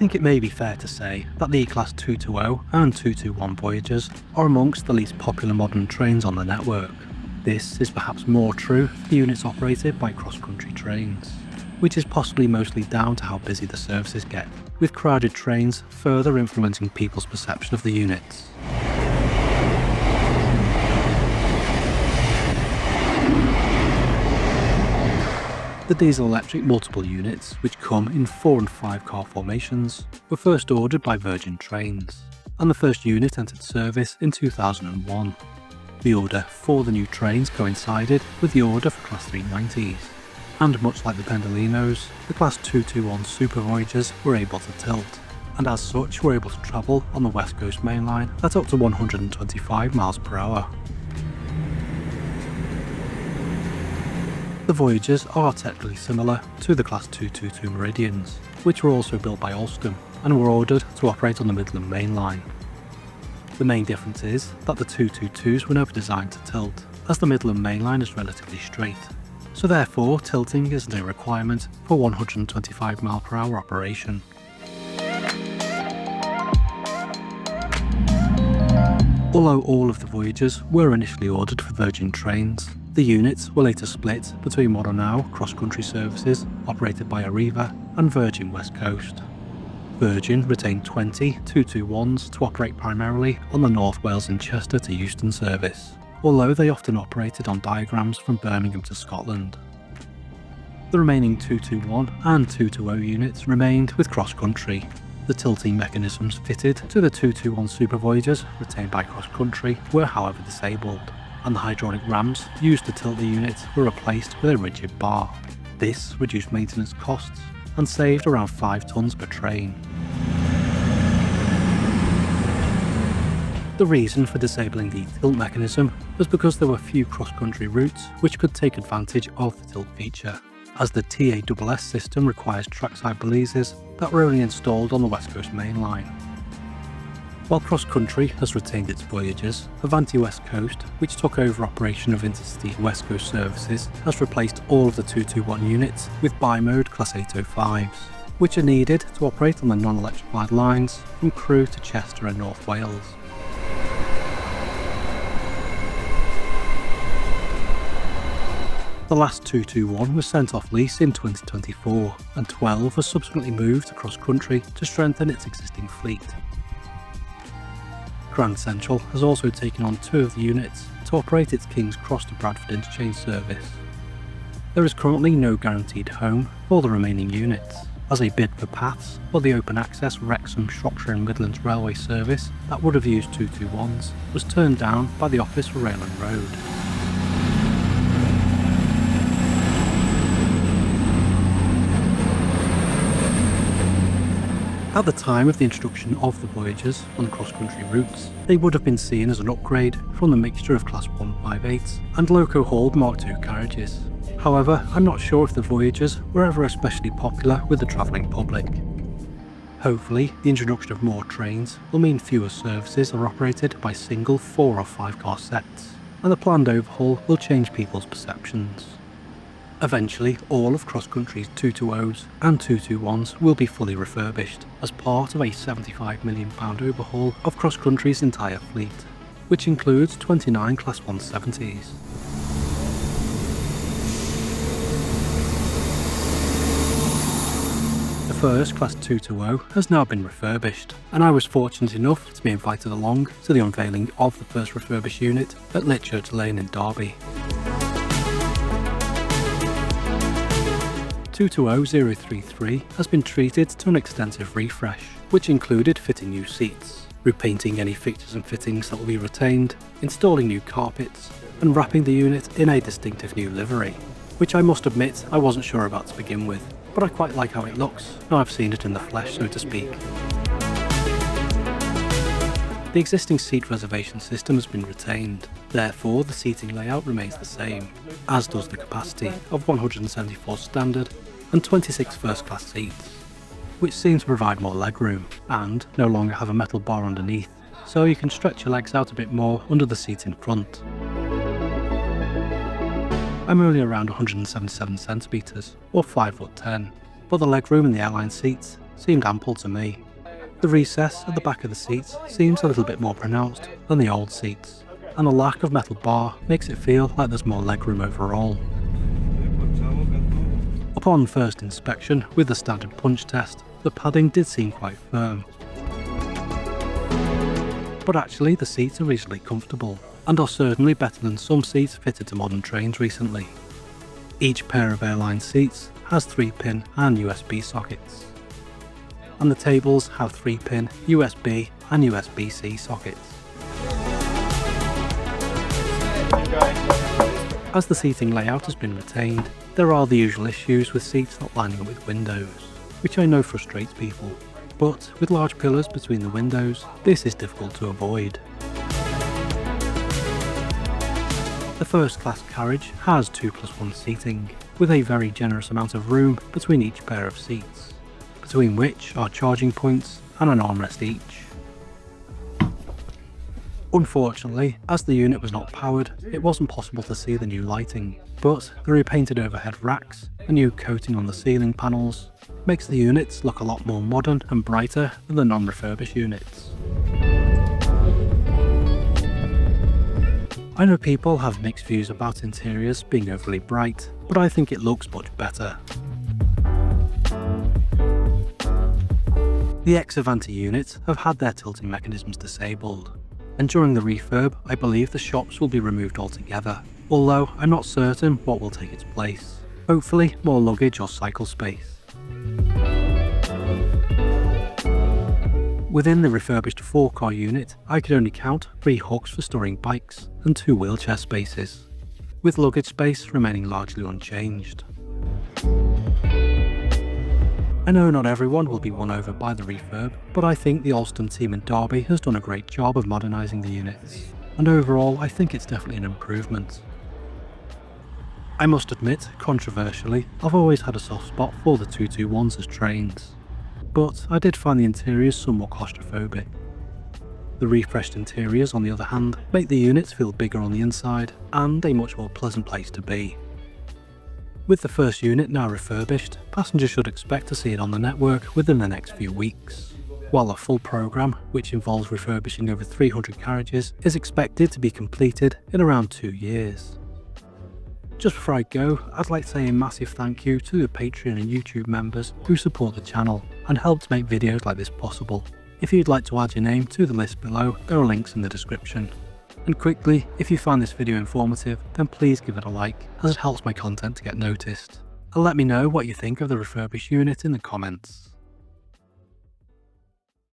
think it may be fair to say that the E-Class 220 and 221 Voyagers are amongst the least popular modern trains on the network. This is perhaps more true for the units operated by CrossCountry trains, which is possibly mostly down to how busy the services get, with crowded trains further influencing people's perception of the units. The diesel-electric multiple units, which come in 4 and 5 car formations, were first ordered by Virgin Trains, and the first unit entered service in 2001. The order for the new trains coincided with the order for Class 390s, and much like the Pendolinos, the Class 221 Super Voyagers were able to tilt, and as such were able to travel on the West Coast Main Line at up to 125 miles per hour. The Voyagers are technically similar to the Class 222 Meridians, which were also built by Alstom and were ordered to operate on the Midland Main Line. The main difference is that the 222s were never designed to tilt, as the Midland Main Line is relatively straight, so therefore tilting isn't a requirement for 125 mph operation. Although all of the Voyagers were initially ordered for Virgin Trains, the units were later split between what are now CrossCountry services operated by Arriva and Virgin West Coast. Virgin retained 20 221s to operate primarily on the North Wales and Chester to Euston service, although they often operated on diagrams from Birmingham to Scotland. The remaining 221 and 220 units remained with CrossCountry. The tilting mechanisms fitted to the 221 Super Voyagers retained by CrossCountry were however disabled, and the hydraulic rams used to tilt the unit were replaced with a rigid bar. This reduced maintenance costs and saved around 5 tonnes per train. The reason for disabling the tilt mechanism was because there were few cross-country routes which could take advantage of the tilt feature, as the TASS system requires trackside balises that were only installed on the West Coast Main Line. While CrossCountry has retained its Voyagers, Avanti West Coast, which took over operation of Intercity West Coast services, has replaced all of the 221 units with bi-mode Class 805s, which are needed to operate on the non-electrified lines from Crewe to Chester and North Wales. The last 221 was sent off lease in 2024, and 12 was subsequently moved to CrossCountry to strengthen its existing fleet. Grand Central has also taken on 2 of the units to operate its King's Cross to Bradford interchange service. There is currently no guaranteed home for the remaining units, as a bid for paths for the open access Wrexham, Shropshire and Midlands railway service that would have used 221s was turned down by the Office for Rail and Road. At the time of the introduction of the Voyagers on cross-country routes, they would have been seen as an upgrade from the mixture of Class 158s and loco-hauled Mark II carriages. However, I'm not sure if the Voyagers were ever especially popular with the travelling public. Hopefully, the introduction of more trains will mean fewer services are operated by single 4 or 5 car sets, and the planned overhaul will change people's perceptions. Eventually, all of CrossCountry's 220s and 221s will be fully refurbished as part of a £75 million overhaul of CrossCountry's entire fleet, which includes 29 Class 170s. The first Class 220 has now been refurbished, and I was fortunate enough to be invited along to the unveiling of the first refurbished unit at Litchurch Lane in Derby. 220033 has been treated to an extensive refresh, which included fitting new seats, repainting any fixtures and fittings that will be retained, installing new carpets, and wrapping the unit in a distinctive new livery, which I must admit I wasn't sure about to begin with, but I quite like how it looks, now I've seen it in the flesh, so to speak. The existing seat reservation system has been retained, therefore the seating layout remains the same, as does the capacity of 174 standard and 26 first class seats, which seem to provide more legroom and no longer have a metal bar underneath, so you can stretch your legs out a bit more under the seat in front. I'm only around 177 centimetres or 5'10", but the legroom in the airline seats seemed ample to me. The recess at the back of the seats seems a little bit more pronounced than the old seats, and the lack of metal bar makes it feel like there's more legroom overall. Upon first inspection with the standard punch test, the padding did seem quite firm. But actually the seats are reasonably comfortable, and are certainly better than some seats fitted to modern trains recently. Each pair of airline seats has 3-pin and USB sockets, and the tables have 3-pin USB and USB-C sockets. As the seating layout has been retained, there are the usual issues with seats not lining up with windows, which I know frustrates people, but with large pillars between the windows, this is difficult to avoid. The first class carriage has 2+1 seating, with a very generous amount of room between each pair of seats, between which are charging points and an armrest each. Unfortunately, as the unit was not powered, it wasn't possible to see the new lighting, but the repainted overhead racks, a new coating on the ceiling panels, makes the units look a lot more modern and brighter than the non-refurbished units. I know people have mixed views about interiors being overly bright, but I think it looks much better. The ex-Avanti units have had their tilting mechanisms disabled, and during the refurb I believe the shops will be removed altogether, although I'm not certain what will take its place. Hopefully more luggage or cycle space. Within the refurbished 4-car unit, I could only count 3 hooks for storing bikes and 2 wheelchair spaces, with luggage space remaining largely unchanged. I know not everyone will be won over by the refurb, but I think the Alstom team in Derby has done a great job of modernising the units, and overall I think it's definitely an improvement. I must admit, controversially, I've always had a soft spot for the 221s as trains, but I did find the interiors somewhat claustrophobic. The refreshed interiors, on the other hand, make the units feel bigger on the inside and a much more pleasant place to be. With the first unit now refurbished, passengers should expect to see it on the network within the next few weeks, while a full programme, which involves refurbishing over 300 carriages, is expected to be completed in around 2 years. Just before I go, I'd like to say a massive thank you to the Patreon and YouTube members who support the channel and help to make videos like this possible. If you'd like to add your name to the list below, there are links in the description. And quickly, if you find this video informative, then please give it a like, as it helps my content to get noticed. And let me know what you think of the refurbished unit in the comments.